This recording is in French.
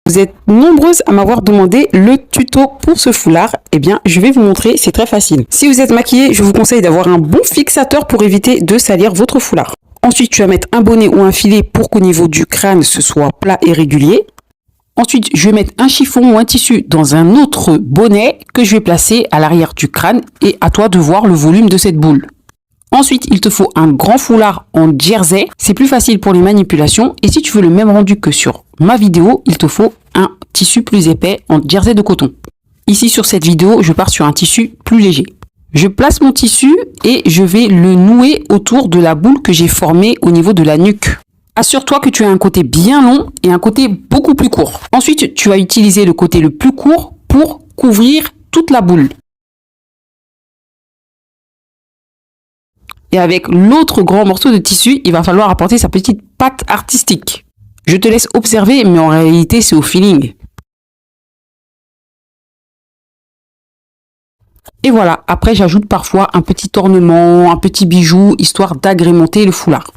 Vous êtes nombreuses à m'avoir demandé le tuto pour ce foulard. Eh bien, je vais vous montrer, c'est très facile. Si vous êtes maquillée, je vous conseille d'avoir un bon fixateur pour éviter de salir votre foulard. Ensuite, tu vas mettre un bonnet ou un filet pour qu'au niveau du crâne, ce soit plat et régulier. Ensuite, je vais mettre un chiffon ou un tissu dans un autre bonnet que je vais placer à l'arrière du crâne et à toi de voir le volume de cette boule. Ensuite, il te faut un grand foulard en jersey. C'est plus facile pour les manipulations. Et si tu veux le même rendu que sur ma vidéo, il te faut un tissu plus épais en jersey de coton. Ici, sur cette vidéo, je pars sur un tissu plus léger. Je place mon tissu et je vais le nouer autour de la boule que j'ai formée au niveau de la nuque. Assure-toi que tu as un côté bien long et un côté beaucoup plus court. Ensuite, tu vas utiliser le côté le plus court pour couvrir toute la boule. Et avec l'autre grand morceau de tissu, il va falloir apporter sa petite patte artistique. Je te laisse observer, mais en réalité, c'est au feeling. Et voilà, après j'ajoute parfois un petit ornement, un petit bijou, histoire d'agrémenter le foulard.